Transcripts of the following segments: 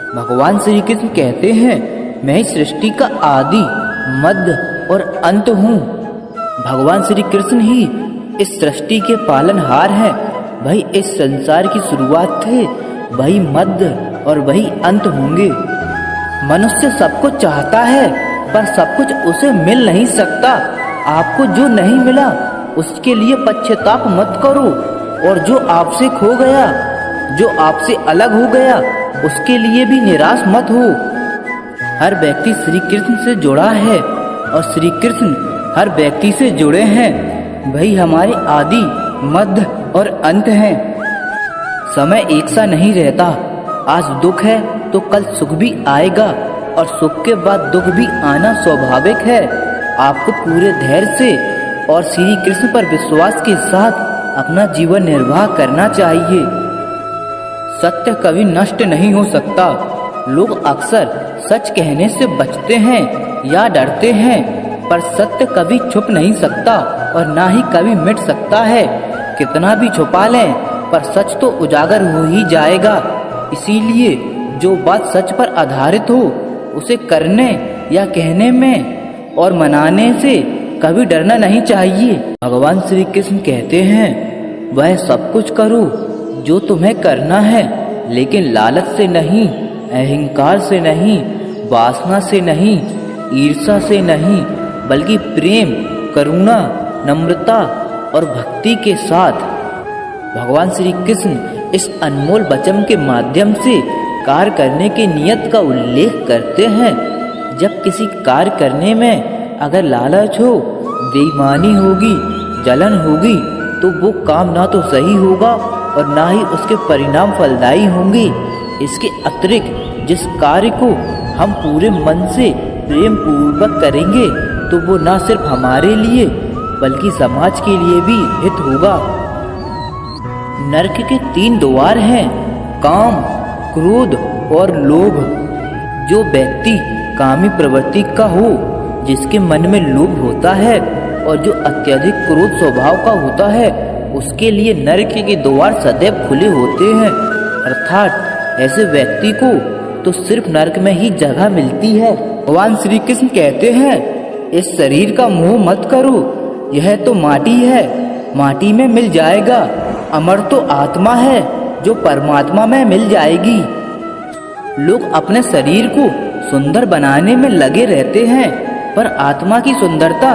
भगवान श्री कृष्ण कहते हैं, मैं ही सृष्टि का आदि, मध्य और अंत हूँ। भगवान श्री कृष्ण ही इस सृष्टि के पालनहार हैं। वही इस संसार की शुरुआत थे, वही मध्य और वही अंत होंगे। मनुष्य सब कुछ चाहता है, पर सब कुछ उसे मिल नहीं सकता। आपको जो नहीं मिला उसके लिए पश्चाताप मत करो, और जो आपसे खो गया, जो आपसे अलग हो गया, उसके लिए भी निराश मत हो। हर व्यक्ति श्री कृष्ण से जुड़ा है और श्री कृष्ण हर व्यक्ति से जुड़े हैं। वही हमारे आदि, मध्य और अंत हैं। समय एक सा नहीं रहता। आज दुख है तो कल सुख भी आएगा, और सुख के बाद दुख भी आना स्वाभाविक है। आपको पूरे धैर्य से और श्री कृष्ण पर विश्वास के साथ अपना जीवन निर्वाह करना चाहिए। सत्य कभी नष्ट नहीं हो सकता। लोग अक्सर सच कहने से बचते हैं या डरते हैं, पर सत्य कभी छुप नहीं सकता और ना ही कभी मिट सकता है। कितना भी छुपा लें, पर सच तो उजागर हो ही जाएगा। इसीलिए जो बात सच पर आधारित हो, उसे करने या कहने में और मनाने से कभी डरना नहीं चाहिए। भगवान श्री कृष्ण कहते हैं, वह सब कुछ करो जो तुम्हें करना है, लेकिन लालच से नहीं, अहंकार से नहीं, वासना से नहीं, ईर्ष्या से नहीं, बल्कि प्रेम, करुणा, नम्रता और भक्ति के साथ। भगवान श्री कृष्ण इस अनमोल वचन के माध्यम से कार्य करने की नियत का उल्लेख करते हैं। जब किसी कार्य करने में अगर लालच हो, बेईमानी होगी, जलन होगी, तो वो काम ना तो सही होगा और ना ही उसके परिणाम फलदायी होंगे। इसके अतिरिक्त जिस कार्य को हम पूरे मन से प्रेम पूर्वक करेंगे, तो वो न सिर्फ हमारे लिए बल्कि समाज के लिए भी हित होगा। नरक के 3 द्वार हैं, काम, क्रोध और लोभ। जो व्यक्ति कामी प्रवृत्ति का हो, जिसके मन में लोभ होता है और जो अत्यधिक क्रोध स्वभाव का होता है, उसके लिए नरक के द्वार सदैव खुले होते हैं। अर्थात ऐसे व्यक्ति को तो सिर्फ नरक में ही जगह मिलती है। भगवान श्री कृष्ण कहते हैं, इस शरीर का मोह मत करो, यह तो माटी है, माटी में मिल जाएगा। अमर तो आत्मा है, जो परमात्मा में मिल जाएगी। लोग अपने शरीर को सुंदर बनाने में लगे रहते हैं, पर आत्मा की सुंदरता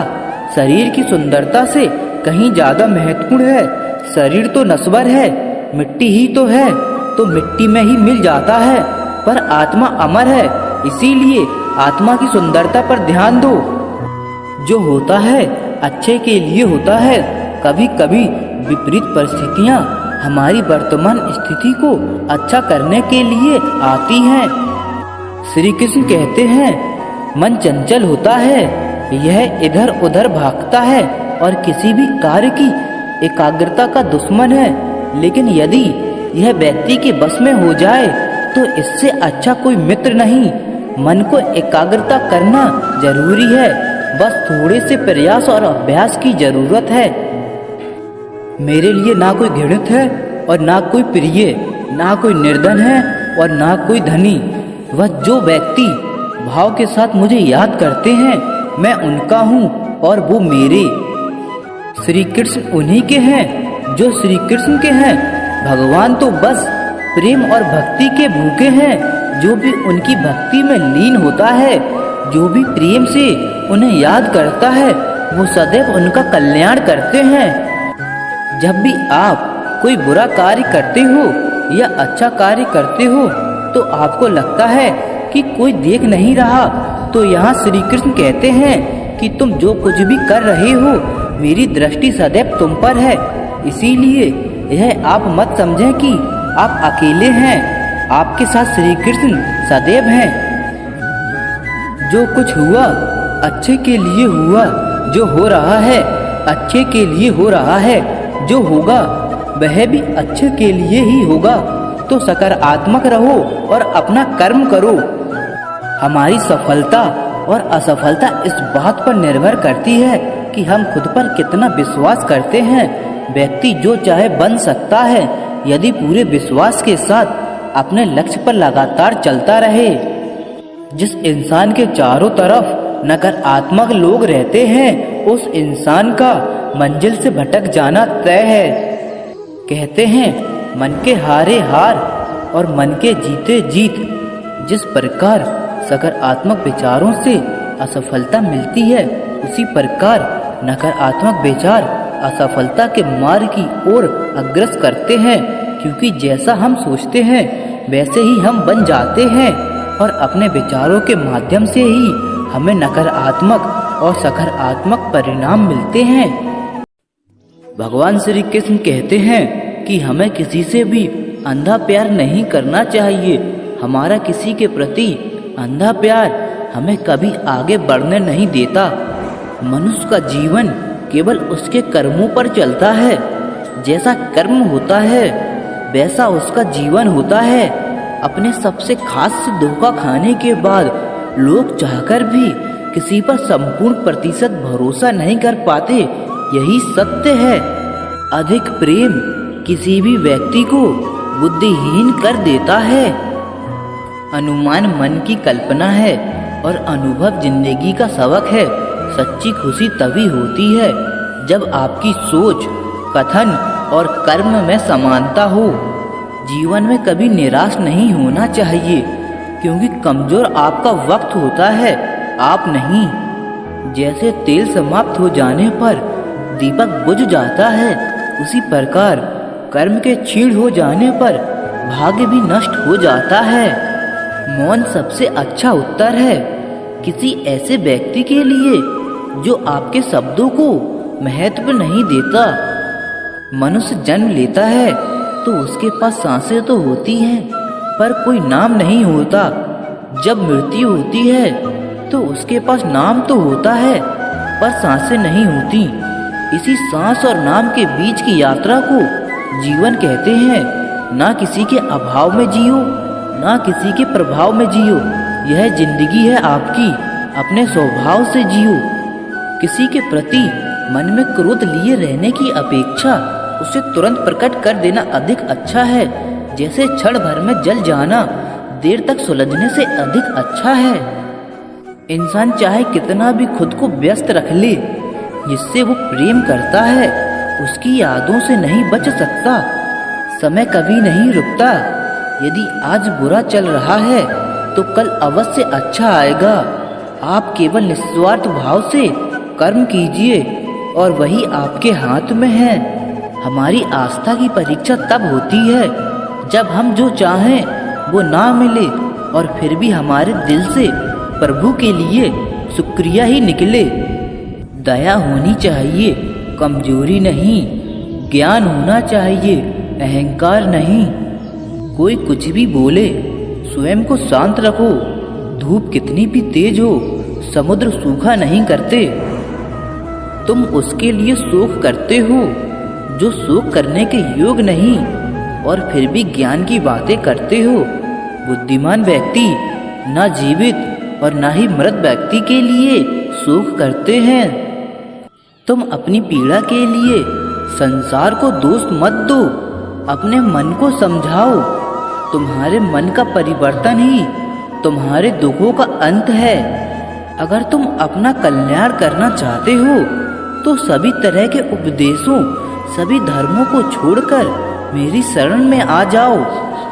शरीर की सुंदरता से कहीं ज्यादा महत्वपूर्ण है। शरीर तो नश्वर है, मिट्टी ही तो है, तो मिट्टी में ही मिल जाता है, पर आत्मा अमर है। इसीलिए आत्मा की सुंदरता पर ध्यान दो। जो होता है अच्छे के लिए होता है। कभी कभी विपरीत परिस्थितियाँ हमारी वर्तमान स्थिति को अच्छा करने के लिए आती हैं। श्री कृष्ण कहते हैं, मन चंचल होता है, यह इधर उधर भागता है और किसी भी कार्य की एकाग्रता का दुश्मन है। लेकिन यदि यह व्यक्ति के बस में हो जाए, तो इससे अच्छा कोई मित्र नहीं। मन को एकाग्रता करना जरूरी है, बस थोड़े से प्रयास और अभ्यास की जरूरत है। मेरे लिए ना कोई घृणित है और ना कोई प्रिय, ना कोई निर्धन है और ना कोई धनी। वह जो व्यक्ति भाव के साथ मुझे याद करते हैं, मैं उनका हूँ और वो मेरे। श्री कृष्ण उन्हीं के हैं जो श्री कृष्ण के हैं। भगवान तो बस प्रेम और भक्ति के भूखे हैं। जो भी उनकी भक्ति में लीन होता है, जो भी प्रेम से उन्हें याद करता है, वो सदैव उनका कल्याण करते हैं। जब भी आप कोई बुरा कार्य करते हो या अच्छा कार्य करते हो, तो आपको लगता है कि कोई देख नहीं रहा, तो यहाँ श्री कृष्ण कहते हैं कि तुम जो कुछ भी कर रहे हो, मेरी दृष्टि सदैव तुम पर है। इसीलिए यह आप मत समझें कि आप अकेले हैं, आपके साथ श्री कृष्ण सदैव हैं। जो कुछ हुआ अच्छे के लिए हुआ, जो हो रहा है अच्छे के लिए हो रहा है, जो होगा वह भी अच्छे के लिए ही होगा। तो सकारात्मक रहो और अपना कर्म करो। हमारी सफलता और असफलता इस बात पर निर्भर करती है कि हम खुद पर कितना विश्वास करते हैं। व्यक्ति जो चाहे बन सकता है, यदि पूरे विश्वास के साथ अपने लक्ष्य पर लगातार चलता रहे। जिस इंसान के चारों तरफ नकारात्मक लोग रहते हैं, उस इंसान का मंजिल से भटक जाना तय है। कहते हैं मन के हारे हार और मन के जीते जीत। जिस प्रकार सकारात्मक विचारों से असफलता मिलती है, उसी प्रकार नकारात्मक विचार असफलता के मार्ग की ओर अग्रसर करते हैं, क्योंकि जैसा हम सोचते हैं वैसे ही हम बन जाते हैं और अपने विचारों के माध्यम से ही हमें नकारात्मक और सकारात्मक परिणाम मिलते हैं। भगवान श्री कृष्ण कहते हैं कि हमें किसी से भी अंधा प्यार नहीं करना चाहिए। हमारा किसी के प्रति अंधा प्यार हमें कभी आगे बढ़ने नहीं देता। मनुष्य का जीवन केवल उसके कर्मों पर चलता है। जैसा कर्म होता है वैसा उसका जीवन होता है। अपने सबसे खास से धोखा खाने के बाद लोग चाहकर भी किसी पर संपूर्ण प्रतिशत भरोसा नहीं कर पाते। यही सत्य है। अधिक प्रेम किसी भी व्यक्ति को बुद्धिहीन कर देता है। अनुमान मन की कल्पना है और अनुभव जिंदगी का सबक है। सच्ची खुशी तभी होती है जब आपकी सोच, कथन और कर्म में समानता हो। जीवन में कभी निराश नहीं होना चाहिए, क्योंकि कमजोर आपका वक्त होता है, आप नहीं। जैसे तेल समाप्त हो जाने पर दीपक बुझ जाता है, उसी प्रकार कर्म के क्षीण हो जाने पर भाग्य भी नष्ट हो जाता है। मौन सबसे अच्छा उत्तर है किसी ऐसे व्यक्ति के लिए जो आपके शब्दों को महत्व नहीं देता। मनुष्य जन्म लेता है तो उसके पास सांसें तो होती हैं, पर कोई नाम नहीं होता। जब मृत्यु होती है तो उसके पास नाम तो होता है, पर सांसें नहीं होती। इसी सांस और नाम के बीच की यात्रा को जीवन कहते हैं। ना किसी के अभाव में जियो, ना किसी के प्रभाव में जियो। यह जिंदगी है आपकी, अपने स्वभाव से जियो। किसी के प्रति मन में क्रोध लिए रहने की अपेक्षा उसे तुरंत प्रकट कर देना अधिक अच्छा है। जैसे क्षण भर में जल जाना देर तक सुलझने से अधिक अच्छा है। इंसान चाहे कितना भी खुद को व्यस्त रख ले, जिससे वो प्रेम करता है उसकी यादों से नहीं बच सकता। समय कभी नहीं रुकता। यदि आज बुरा चल रहा है तो कल अवश्य अच्छा आएगा। आप केवल निस्वार्थ भाव से कर्म कीजिए और वही आपके हाथ में है। हमारी आस्था की परीक्षा तब होती है जब हम जो चाहें वो ना मिले और फिर भी हमारे दिल से प्रभु के लिए शुक्रिया ही निकले। दया होनी चाहिए, कमजोरी नहीं। ज्ञान होना चाहिए, अहंकार नहीं। कोई कुछ भी बोले, स्वयं को शांत रखो। धूप कितनी भी तेज हो, समुद्र सूखा नहीं करते। तुम उसके लिए शोक करते हो जो शोक करने के योग नहीं, और फिर भी ज्ञान की बातें करते हो। बुद्धिमान व्यक्ति ना जीवित और ना ही मृत व्यक्ति के लिए शोक करते हैं। तुम अपनी पीड़ा के लिए संसार को दोष मत दो, अपने मन को समझाओ। तुम्हारे मन का परिवर्तन ही तुम्हारे दुखों का अंत है। अगर तुम अपना कल्याण करना चाहते हो तो सभी तरह के उपदेशों, सभी धर्मों को छोड़कर मेरी शरण में आ जाओ।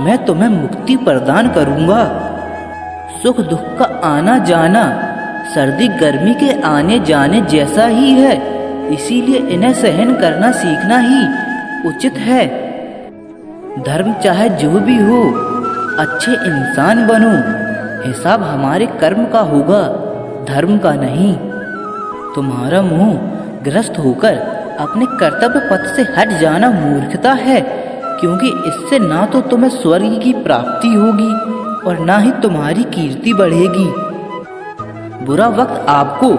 मैं तुम्हें मुक्ति प्रदान करूंगा। सुख दुख का आना जाना सर्दी गर्मी के आने जाने जैसा ही है, इसीलिए इन्हें सहन करना सीखना ही उचित है। धर्म चाहे जो भी हो, अच्छे इंसान बनो। हिसाब हमारे कर्म का होगा, धर्म का नहीं। तुम्हारा मुंह ग्रस्त होकर अपने कर्तव्य पथ से हट जाना मूर्खता है, क्योंकि इससे ना तो तुम्हें स्वर्ग की प्राप्ति होगी और ना ही तुम्हारी कीर्ति बढ़ेगी। बुरा वक्त आपको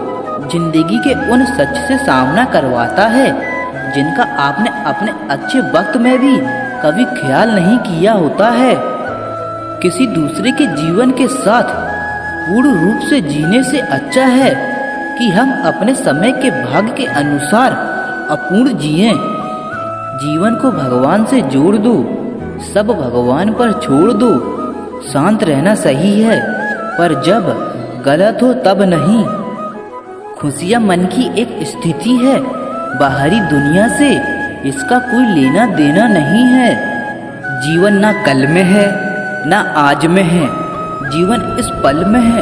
जिंदगी के उन सच से सामना करवाता है जिनका आपने अपने अच्छे वक्त में भी कभी ख्याल नहीं किया होता है। किसी दूसरे के जीवन के साथ पूर्ण रूप से जीने से अच्छा है कि हम अपने समय के भाग्य के अनुसार अपूर्ण जिएं। जीवन को भगवान से जोड़ दो, सब भगवान पर छोड़ दो। शांत रहना सही है, पर जब गलत हो तब नहीं। खुशियाँ मन की एक स्थिति है, बाहरी दुनिया से इसका कोई लेना देना नहीं है। जीवन ना कल में है ना आज में है, जीवन इस पल में है।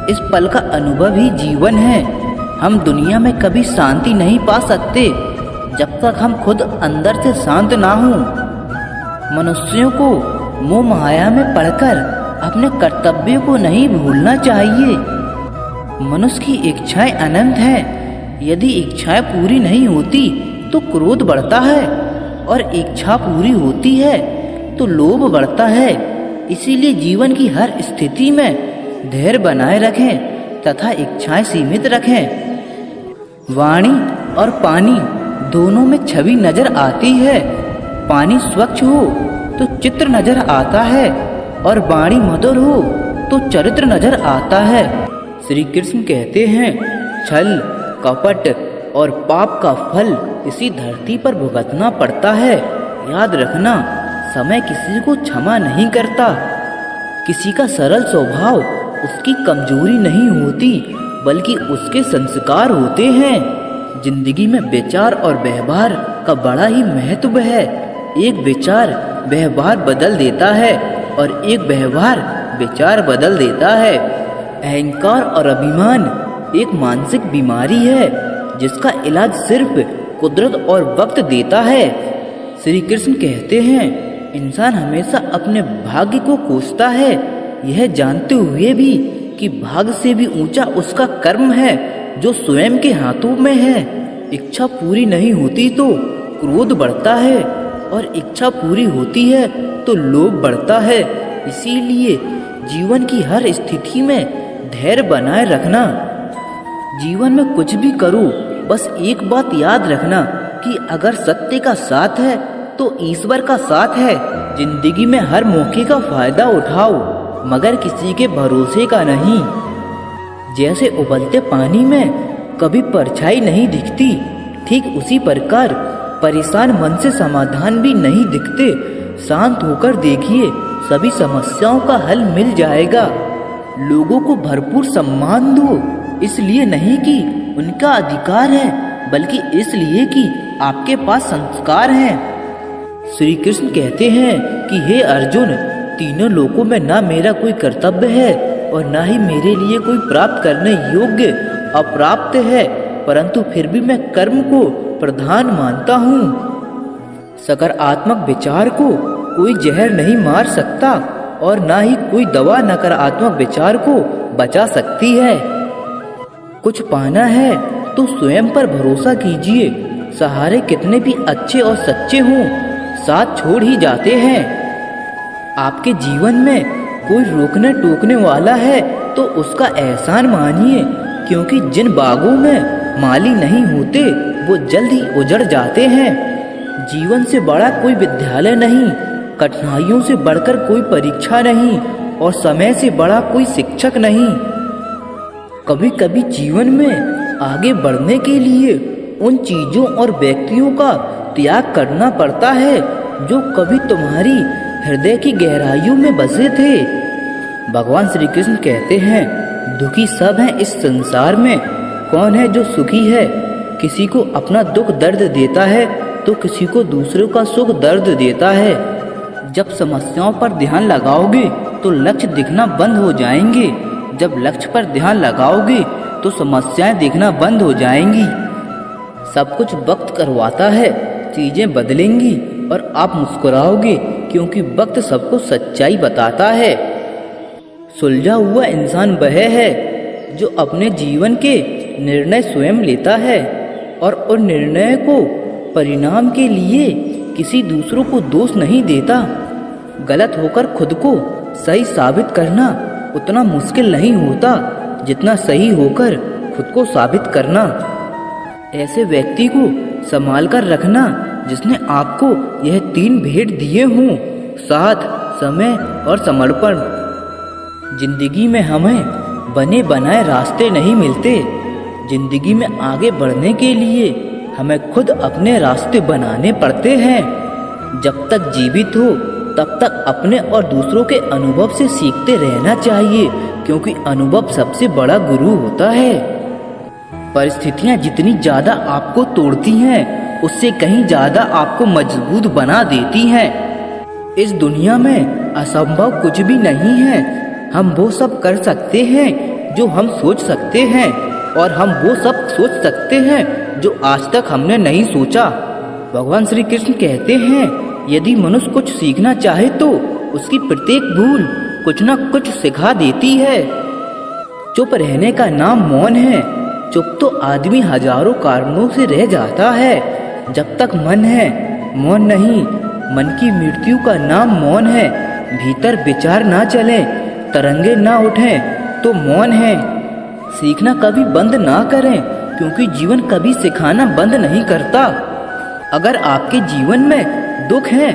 इस पल का अनुभव ही जीवन है। हम दुनिया में कभी शांति नहीं पा सकते जब तक हम खुद अंदर से शांत ना हों। मनुष्यों को मोह माया में पड़कर अपने कर्तव्य को नहीं भूलना चाहिए। मनुष्य की इच्छाएं अनंत हैं। यदि इच्छाएं पूरी नहीं होती तो क्रोध बढ़ता है, और इच्छा पूरी होती है तो लोभ बढ़ता है। इसीलिए जीवन की हर स्थिति में धैर्य बनाए रखें तथा इच्छाएं सीमित रखें। वाणी और पानी दोनों में छवि नजर आती है। पानी स्वच्छ हो तो चित्र नजर आता है, और वाणी मधुर हो तो चरित्र नजर आता है। श्री कृष्ण कहते हैं, छल कपट और पाप का फल इसी धरती पर भुगतना पड़ता है। याद रखना, समय किसी को क्षमा नहीं करता। किसी का सरल स्वभाव उसकी कमजोरी नहीं होती, बल्कि उसके संस्कार होते हैं। जिंदगी में विचार और व्यवहार का बड़ा ही महत्व है। एक विचार व्यवहार बदल देता है, और एक व्यवहार विचार बदल देता है। अहंकार और अभिमान एक मानसिक बीमारी है, जिसका इलाज सिर्फ कुदरत और वक्त देता है। श्री कृष्ण कहते हैं, इंसान हमेशा अपने भाग्य को कोसता है, यह जानते हुए भी कि भाग्य से भी ऊंचा उसका कर्म है जो स्वयं के हाथों में है। इच्छा पूरी नहीं होती तो क्रोध बढ़ता है, और इच्छा पूरी होती है तो लोभ बढ़ता है। इसीलिए जीवन की हर स्थिति में धैर्य बनाए रखना। जीवन में कुछ भी करो, बस एक बात याद रखना कि अगर सत्य का साथ है तो ईश्वर का साथ है। जिंदगी में हर मौके का फायदा उठाओ, मगर किसी के भरोसे का नहीं। जैसे उबलते पानी में कभी परछाई नहीं दिखती, ठीक उसी प्रकार परेशान मन से समाधान भी नहीं दिखते। शांत होकर देखिए, सभी समस्याओं का हल मिल जाएगा। लोगों को भरपूर सम्मान दो, इसलिए नहीं कि उनका अधिकार है, बल्कि इसलिए कि आपके पास संस्कार हैं। श्री कृष्ण कहते हैं कि हे अर्जुन, तीनों लोकों में ना मेरा कोई कर्तव्य है और ना ही मेरे लिए कोई प्राप्त करने योग्य अप्राप्त है, परंतु फिर भी मैं कर्म को प्रधान मानता हूँ। सकारात्मक विचार को कोई जहर नहीं मार सकता, और ना ही कोई दवा नकारात्मक विचार को बचा सकती है। कुछ पाना है तो स्वयं पर भरोसा कीजिए। सहारे कितने भी अच्छे और सच्चे हों, साथ छोड़ ही जाते हैं। आपके जीवन में कोई रोकने टोकने वाला है तो उसका एहसान मानिए, क्योंकि जिन बागों में माली नहीं होते वो जल्द ही उजड़ जाते हैं। जीवन से बड़ा कोई विद्यालय नहीं, कठिनाइयों से बढ़कर कोई परीक्षा नहीं, और समय से बड़ा कोई शिक्षक नहीं। कभी कभी जीवन में आगे बढ़ने के लिए उन चीजों और व्यक्तियों का त्याग करना पड़ता है जो कभी तुम्हारी हृदय की गहराइयों में बसे थे। भगवान श्री कृष्ण कहते हैं, दुखी सब हैं इस संसार में, कौन है जो सुखी है। किसी को अपना दुख दर्द देता है तो किसी को दूसरों का सुख दर्द देता है। जब समस्याओं पर ध्यान लगाओगे तो लक्ष्य दिखना बंद हो जाएंगे। जब लक्ष्य पर ध्यान लगाओगे तो समस्याएं दिखना बंद हो जाएंगी। सब कुछ वक्त करवाता है, चीजें बदलेंगी और आप मुस्कुराओगे, क्योंकि वक्त सबको सच्चाई बताता है। सुलझा हुआ इंसान वह है जो अपने जीवन के निर्णय स्वयं लेता है, और उन निर्णय को परिणाम के लिए किसी दूसरों को दोष नहीं देता। गलत होकर खुद को सही साबित करना उतना मुश्किल नहीं होता जितना सही होकर खुद को साबित करना। ऐसे व्यक्ति को संभाल कर रखना जिसने आपको यह 3 भेंट दिए हों, साथ, समय और समर्पण। जिंदगी में हमें बने बनाए रास्ते नहीं मिलते। जिंदगी में आगे बढ़ने के लिए हमें खुद अपने रास्ते बनाने पड़ते हैं। जब तक जीवित हो तब तक अपने और दूसरों के अनुभव से सीखते रहना चाहिए, क्योंकि अनुभव सबसे बड़ा गुरु होता है। परिस्थितियां जितनी ज्यादा आपको तोड़ती हैं, उससे कहीं ज्यादा आपको मजबूत बना देती हैं। इस दुनिया में असंभव कुछ भी नहीं है। हम वो सब कर सकते हैं जो हम सोच सकते हैं, और हम वो सब सोच सकते हैं जो आज तक हमने नहीं सोचा। भगवान श्री कृष्ण कहते हैं, यदि मनुष्य कुछ सीखना चाहे तो उसकी प्रत्येक भूल कुछ न कुछ सिखा देती है। चुप रहने का नाम मौन है। चुप तो आदमी हजारों कारणों से रह जाता है। जब तक मन है, मौन नहीं। मन की मृत्यु का नाम मौन है। भीतर विचार ना चले, तरंगे ना उठें तो मौन है। सीखना कभी बंद ना करें, क्योंकि जीवन कभी सिखाना बंद नहीं करता। अगर आपके जीवन में दुख है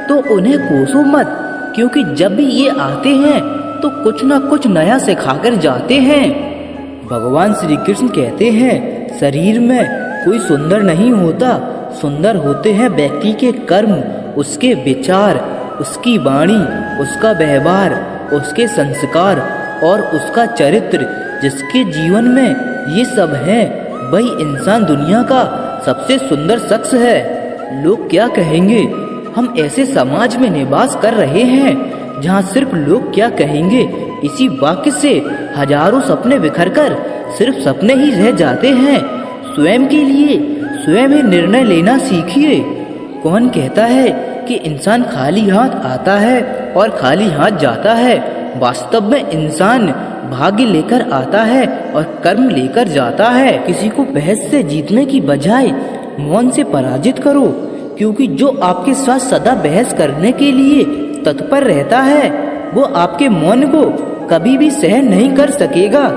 तो उन्हें कोसो मत, क्योंकि जब भी ये आते हैं तो कुछ ना कुछ नया सिखाकर जाते हैं। भगवान श्री कृष्ण कहते हैं, शरीर में कोई सुंदर नहीं होता, सुंदर होते हैं व्यक्ति के कर्म, उसके विचार, उसकी वाणी, उसका व्यवहार, उसके संस्कार और उसका चरित्र। जिसके जीवन में ये सब है, वही इंसान दुनिया का सबसे सुंदर शख्स है। लोग क्या कहेंगे? हम ऐसे समाज में निवास कर रहे हैं जहाँ सिर्फ लोग क्या कहेंगे इसी वाक्य से हजारों सपने बिखरकर सिर्फ सपने ही रह जाते हैं। स्वयं के लिए स्वयं ही निर्णय लेना सीखिए। कौन कहता है कि इंसान खाली हाथ आता है और खाली हाथ जाता है? वास्तव में इंसान भाग्य लेकर आता है और कर्म लेकर जाता है। किसी को बहस से जीतने की बजाय मौन से पराजित करो, क्योंकि जो आपके साथ सदा बहस करने के लिए तत्पर रहता है, वो आपके मौन को कभी भी सहन नहीं कर सकेगा।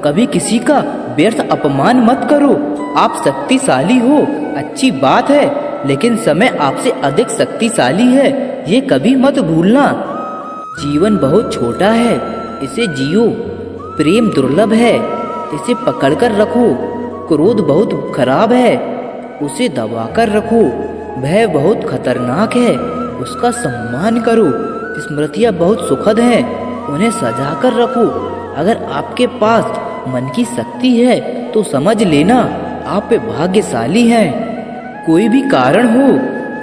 कभी किसी का व्यर्थ अपमान मत करो। आप शक्तिशाली हो, अच्छी बात है, लेकिन समय आपसे अधिक शक्तिशाली है, ये कभी मत भूलना। जीवन बहुत छोटा है, इसे जियो। प्रेम दुर्लभ है, इसे पकड़कर रखो। क्रोध बहुत खराब है, उसे दबाकर रखो। भय बहुत खतरनाक है, उसका सम्मान करो। स्मृतियाँ बहुत सुखद हैं, उन्हें सजाकर रखो। अगर आपके पास मन की शक्ति है तो समझ लेना आप भाग्यशाली हैं। कोई भी कारण हो,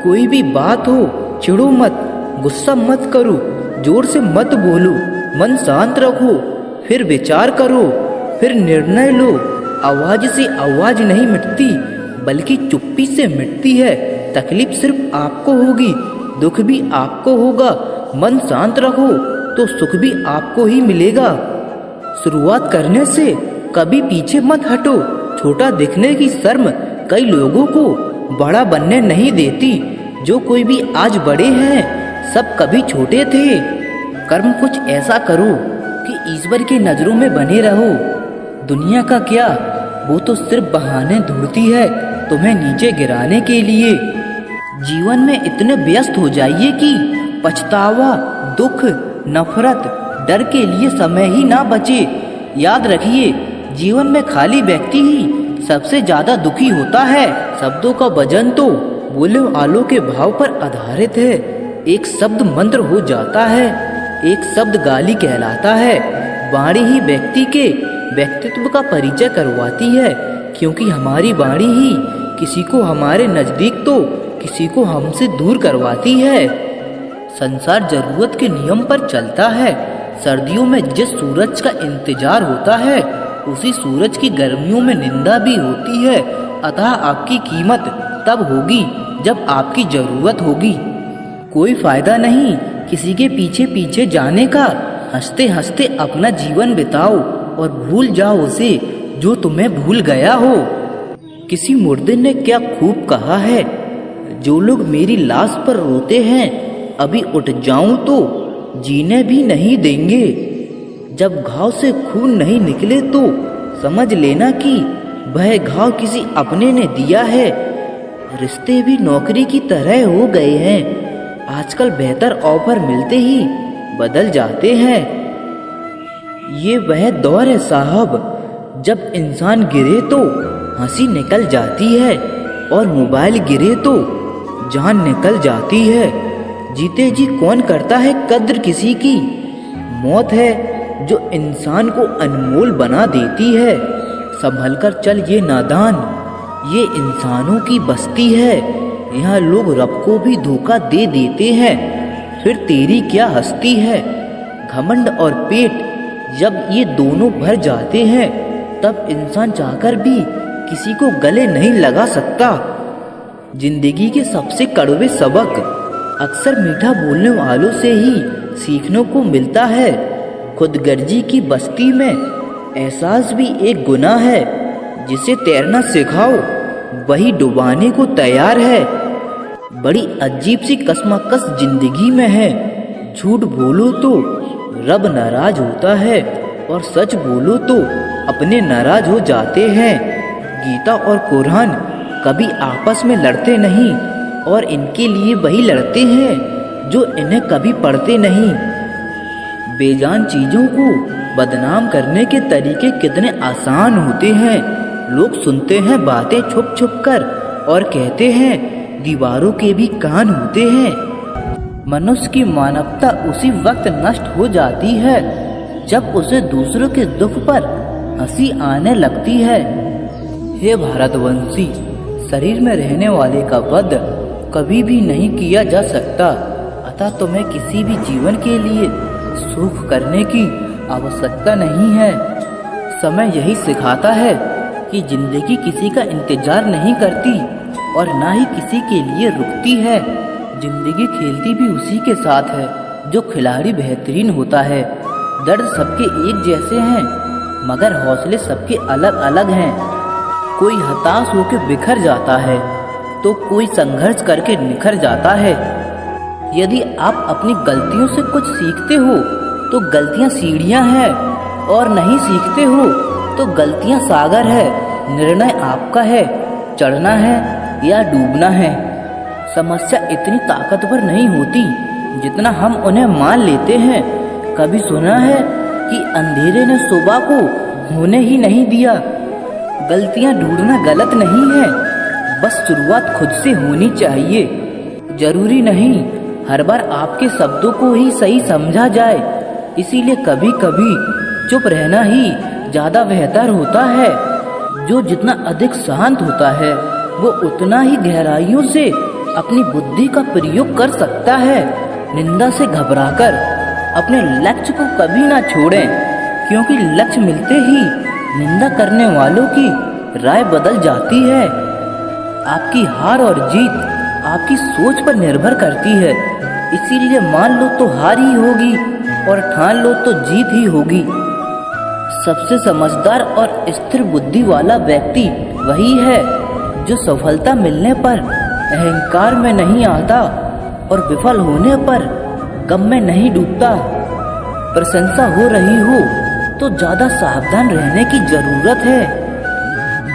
कोई भी बात हो, चिढ़ो मत, गुस्सा मत करो, जोर से मत बोलो, मन शांत रखो, फिर विचार करो, फिर निर्णय लो। आवाज से आवाज नहीं मिटती, बल्कि चुप्पी से मिटती है। तकलीफ सिर्फ आपको होगी, दुख भी आपको होगा। मन शांत रखो तो सुख भी आपको ही मिलेगा। शुरुआत करने से कभी पीछे मत हटो। छोटा दिखने की शर्म कई लोगों को बड़ा बनने नहीं देती। जो कोई भी आज बड़े हैं, सब कभी छोटे थे। कर्म कुछ ऐसा करो कि ईश्वर की नजरों में बने रहो। दुनिया का क्या, वो तो सिर्फ बहाने ढूंढती है तुम्हें नीचे गिराने के लिए। जीवन में इतने व्यस्त हो जाइए कि पछतावा, दुख, नफरत, डर के लिए समय ही ना बचे। याद रखिए, जीवन में खाली व्यक्ति ही सबसे ज्यादा दुखी होता है। शब्दों का वजन तो बोले वालों के भाव पर आधारित है। एक शब्द मंत्र हो जाता है, एक शब्द गाली कहलाता है। वाणी ही व्यक्ति के व्यक्तित्व का परिचय करवाती है, क्योंकि हमारी वाणी ही किसी को हमारे नजदीक तो किसी को हमसे दूर करवाती है। संसार जरूरत के नियम पर चलता है। सर्दियों में जिस सूरज का इंतजार होता है, उसी सूरज की गर्मियों में निंदा भी होती है। अतः आपकी कीमत तब होगी जब आपकी जरूरत होगी। कोई फायदा नहीं किसी के पीछे पीछे जाने का। हंसते हंसते अपना जीवन बिताओ और भूल जाओ उसे जो तुम्हें भूल गया हो। किसी मुर्दे ने क्या खूब कहा है, जो लोग मेरी लाश पर रोते हैं, अभी उठ जाऊं तो जीने भी नहीं देंगे। जब घाव से खून नहीं निकले तो समझ लेना कि वह घाव किसी अपने ने दिया है। रिश्ते भी नौकरी की तरह हो गए हैं। आजकल बेहतर ऑफर मिलते ही बदल जाते हैं। ये वह दौर है साहब, जब इंसान गिरे तो हंसी निकल जाती है और मोबाइल गिरे तो जान निकल जाती है। जीते जी कौन करता है कद्र किसी की। मौत है जो इंसान को अनमोल बना देती है। संभल कर चल ये नादान, ये इंसानों की बस्ती है। यहाँ लोग रब को भी धोखा दे देते हैं। फिर तेरी क्या हस्ती है। घमंड और पेट जब ये दोनों भर जाते हैं, तब इंसान चाहकर भी किसी को गले नहीं लगा सकता। जिंदगी के सबसे कड़वे सबक अक्सर मीठा बोलने वालों से ही सीखने को मिलता है। खुदगर्जी की बस्ती में एहसास भी एक गुनाह है। जिसे तैरना सिखाओ वही डुबाने को तैयार है। बड़ी अजीब सी कशमकश जिंदगी में है। झूठ बोलो तो रब नाराज होता है और सच बोलो तो अपने नाराज हो जाते हैं। गीता और कुरान कभी आपस में लड़ते नहीं, और इनके लिए वही लड़ते हैं जो इन्हें कभी पढ़ते नहीं। बेजान चीजों को बदनाम करने के तरीके कितने आसान होते हैं। लोग सुनते हैं बातें छुप छुप कर और कहते हैं दीवारों के भी कान होते हैं। मनुष्य की मानवता उसी वक्त नष्ट हो जाती है जब उसे दूसरों के दुख पर हंसी आने लगती है। हे भारतवंशी, शरीर में रहने वाले का वध कभी भी नहीं किया जा सकता। अतः तुम्हें किसी भी जीवन के लिए सुख करने की आवश्यकता नहीं है। समय यही सिखाता है कि जिंदगी किसी का इंतजार नहीं करती और ना ही किसी के लिए रुकती है। जिंदगी खेलती भी उसी के साथ है जो खिलाड़ी बेहतरीन होता है। दर्द सबके एक जैसे हैं, मगर हौसले सबके अलग अलग हैं। कोई हताश होकर बिखर जाता है तो कोई संघर्ष करके निखर जाता है। यदि आप अपनी गलतियों से कुछ सीखते हो तो गलतियां सीढ़ियां हैं, और नहीं सीखते हो तो गलतियां सागर है। निर्णय आपका है, चढ़ना है या डूबना है। समस्या इतनी ताकतवर नहीं होती जितना हम उन्हें मान लेते हैं। कभी सुना है कि अंधेरे ने सुबह को होने ही नहीं दिया। गलतियां ढूंढना गलत नहीं है, बस शुरुआत खुद से होनी चाहिए। जरूरी नहीं हर बार आपके शब्दों को ही सही समझा जाए, इसीलिए कभी कभी चुप रहना ही ज्यादा बेहतर होता है। जो जितना अधिक शांत होता है वो उतना ही गहराइयों से अपनी बुद्धि का प्रयोग कर सकता है। निंदा से घबराकर अपने लक्ष्य को कभी ना छोड़ें, क्योंकि लक्ष्य मिलते ही निंदा करने वालों की राय बदल जाती है। आपकी हार और जीत आपकी सोच पर निर्भर करती है, इसीलिए मान लो तो हार ही होगी और ठान लो तो जीत ही होगी। सबसे समझदार और स्थिर बुद्धि वाला व्यक्ति वही है जो सफलता मिलने पर अहंकार में नहीं आता और विफल होने पर गम में नहीं डूबता। प्रशंसा हो रही हो तो ज्यादा सावधान रहने की जरूरत है।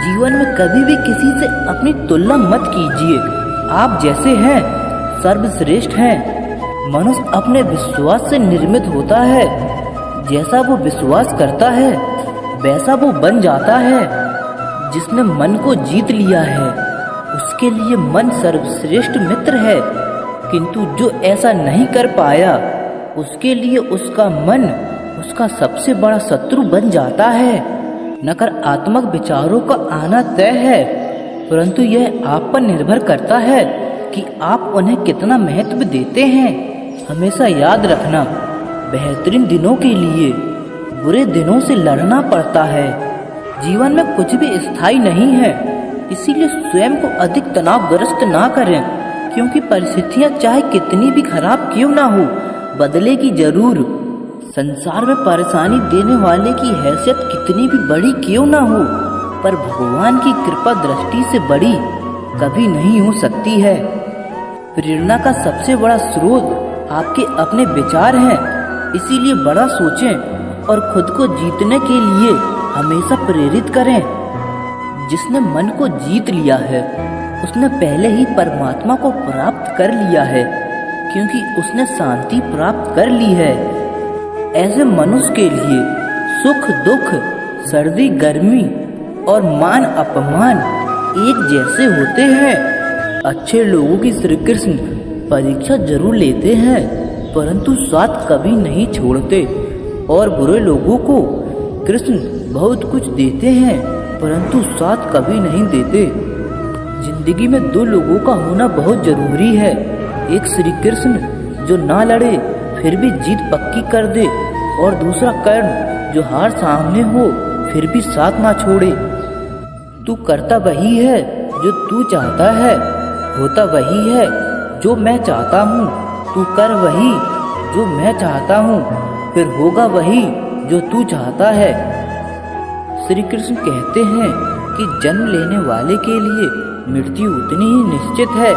जीवन में कभी भी किसी से अपनी तुलना मत कीजिए। आप जैसे हैं सर्वश्रेष्ठ हैं। मनुष्य अपने विश्वास से निर्मित होता है। जैसा वो विश्वास करता है वैसा वो बन जाता है। जिसने मन को जीत लिया है उसके लिए मन सर्वश्रेष्ठ मित्र है, किंतु जो ऐसा नहीं कर पाया उसके लिए उसका मन उसका सबसे बड़ा शत्रु बन जाता है। नकारात्मक विचारों का आना तय है, परंतु यह आप पर निर्भर करता है कि आप उन्हें कितना महत्व देते हैं। हमेशा याद रखना, बेहतरीन दिनों के लिए बुरे दिनों से लड़ना पड़ता है। जीवन में कुछ भी स्थायी नहीं है, इसीलिए स्वयं को अधिक तनावग्रस्त ना करें, क्योंकि परिस्थितियां चाहे कितनी भी खराब क्यों ना हो बदलेगी जरूर। संसार में परेशानी देने वाले की हैसियत कितनी भी बड़ी क्यों ना हो, पर भगवान की कृपा दृष्टि से बड़ी कभी नहीं हो सकती है। प्रेरणा का सबसे बड़ा स्रोत आपके अपने विचार हैं, इसीलिए बड़ा सोचें और खुद को जीतने के लिए हमेशा प्रेरित करें। जिसने मन को जीत लिया है उसने पहले ही परमात्मा को प्राप्त कर लिया है, क्योंकि उसने शांति प्राप्त कर ली है। ऐसे मनुष्य के लिए सुख दुख, सर्दी गर्मी और मान अपमान एक जैसे होते हैं। अच्छे लोगों की श्री कृष्ण परीक्षा जरूर लेते हैं, परंतु साथ कभी नहीं छोड़ते। और बुरे लोगों को कृष्ण बहुत कुछ देते हैं, परंतु साथ कभी नहीं देते। जिंदगी में दो लोगों का होना बहुत जरूरी है, एक श्री कृष्ण जो ना लड़े फिर भी जीत पक्की कर दे, और दूसरा कर्ण जो हार सामने हो फिर भी साथ ना छोड़े। तू करता वही है जो तू चाहता है, होता वही है जो मैं चाहता हूँ। तू कर वही जो मैं चाहता हूँ, फिर होगा वही जो तू चाहता है। श्री कृष्ण कहते हैं कि जन्म लेने वाले के लिए मृत्यु उतनी ही निश्चित है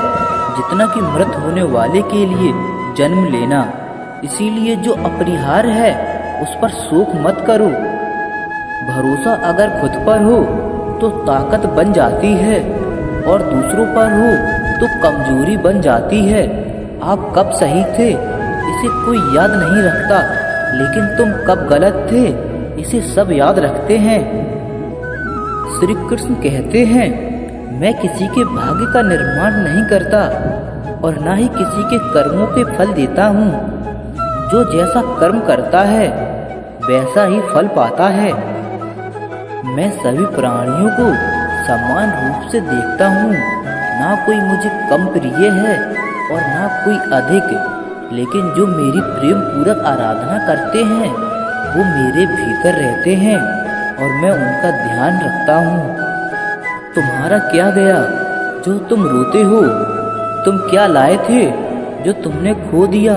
जितना कि मृत होने वाले के लिए जन्म लेना। इसीलिए जो अपरिहार्य है उस पर शोक मत करो। भरोसा अगर खुद पर हो तो ताकत बन जाती है, और दूसरों पर हो तो कमजोरी बन जाती है। आप कब सही थे इसे कोई याद नहीं रखता, लेकिन तुम कब गलत थे इसे सब याद रखते हैं। श्री कृष्ण कहते हैं, मैं किसी के भाग्य का निर्माण नहीं करता और ना ही किसी के कर्मों के फल देता हूँ। जो जैसा कर्म करता है वैसा ही फल पाता है। मैं सभी प्राणियों को समान रूप से देखता हूँ, ना कोई मुझे कम प्रिय है और ना कोई अधिक, लेकिन जो मेरी प्रेम पूरक आराधना करते हैं वो मेरे भीतर रहते हैं और मैं उनका ध्यान रखता हूँ। तुम्हारा क्या गया जो तुम रोते हो? तुम क्या लाए थे जो तुमने खो दिया?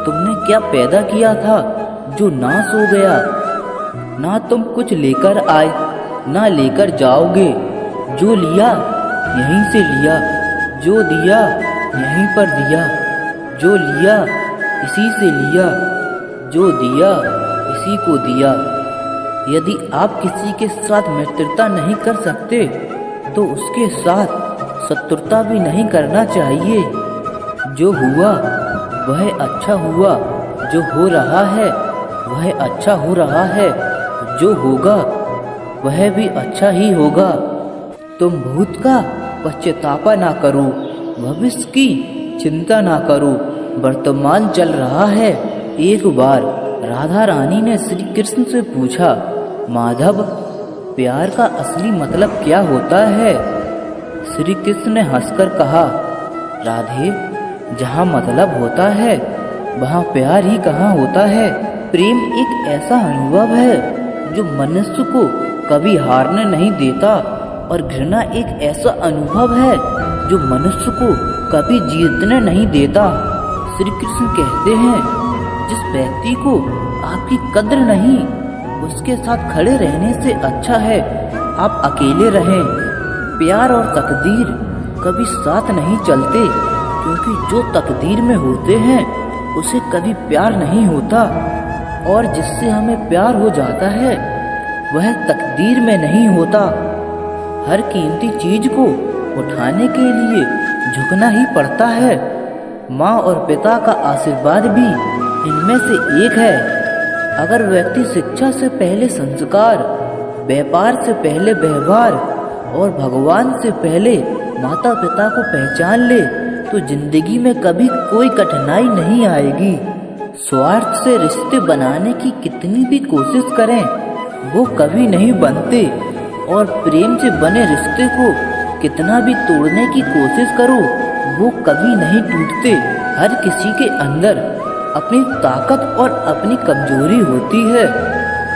तुमने क्या पैदा किया था जो नाश हो गया? ना तुम कुछ लेकर आए ना लेकर जाओगे। जो लिया यहीं से लिया, जो दिया यहीं पर दिया, जो लिया इसी से लिया, जो दिया इसी को दिया। यदि आप किसी के साथ मित्रता नहीं कर सकते तो उसके साथ शत्रुता भी नहीं करना चाहिए। जो हुआ वह अच्छा हुआ, जो हो रहा है वह अच्छा हो रहा है, जो होगा वह भी अच्छा ही होगा। तुम भूत का पश्चातापा ना करो, भविष्य की चिंता ना करो, वर्तमान चल रहा है। एक बार राधा रानी ने श्री कृष्ण से पूछा, माधव प्यार का असली मतलब क्या होता है? श्री कृष्ण ने हंसकर कहा, राधे जहाँ मतलब होता है वहाँ प्यार ही कहाँ होता है। प्रेम एक ऐसा अनुभव है जो मनुष्य को कभी हारने नहीं देता, और घृणा एक ऐसा अनुभव है जो मनुष्य को कभी जीतने नहीं देता। श्री कृष्ण कहते हैं, जिस व्यक्ति को आपकी कद्र नहीं उसके साथ खड़े रहने से अच्छा है आप अकेले रहें। प्यार और तकदीर कभी साथ नहीं चलते, क्योंकि जो तकदीर में होते हैं उसे कभी प्यार नहीं होता, और जिससे हमें प्यार हो जाता है वह तकदीर में नहीं होता। हर कीमती चीज को उठाने के लिए झुकना ही पड़ता है। माँ और पिता का आशीर्वाद भी इनमें से एक है। अगर व्यक्ति शिक्षा से पहले संस्कार, व्यापार से पहले व्यवहार और भगवान से पहले माता पिता को पहचान ले तो जिंदगी में कभी कोई कठिनाई नहीं आएगी। स्वार्थ से रिश्ते बनाने की कितनी भी कोशिश करें वो कभी नहीं बनते, और प्रेम से बने रिश्ते को कितना भी तोड़ने की कोशिश करो वो कभी नहीं टूटते। हर किसी के अंदर अपनी ताकत और अपनी कमजोरी होती है।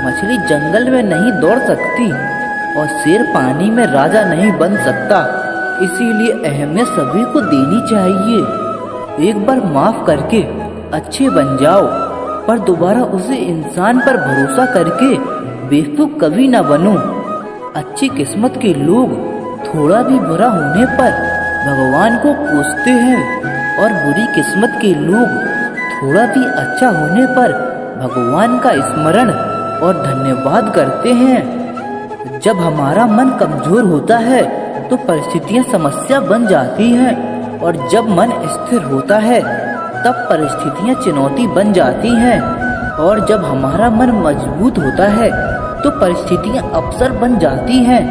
मछली जंगल में नहीं दौड़ सकती और शेर पानी में राजा नहीं बन सकता। इसीलिए अहमियत सभी को देनी चाहिए। एक बार माफ करके अच्छे बन जाओ, पर दोबारा उसे इंसान पर भरोसा करके बेवकूफ कभी ना बनो। अच्छी किस्मत के लोग थोड़ा भी बुरा होने पर भगवान को कोसते हैं, और बुरी किस्मत के लोग थोड़ा भी अच्छा होने पर भगवान का स्मरण और धन्यवाद करते हैं। जब हमारा मन कमजोर होता है तो परिस्थितियां समस्या बन जाती हैं, और जब मन स्थिर होता है तब परिस्थितियां चुनौती बन जाती हैं, और जब हमारा मन मजबूत होता है तो परिस्थितियां अवसर बन जाती हैं।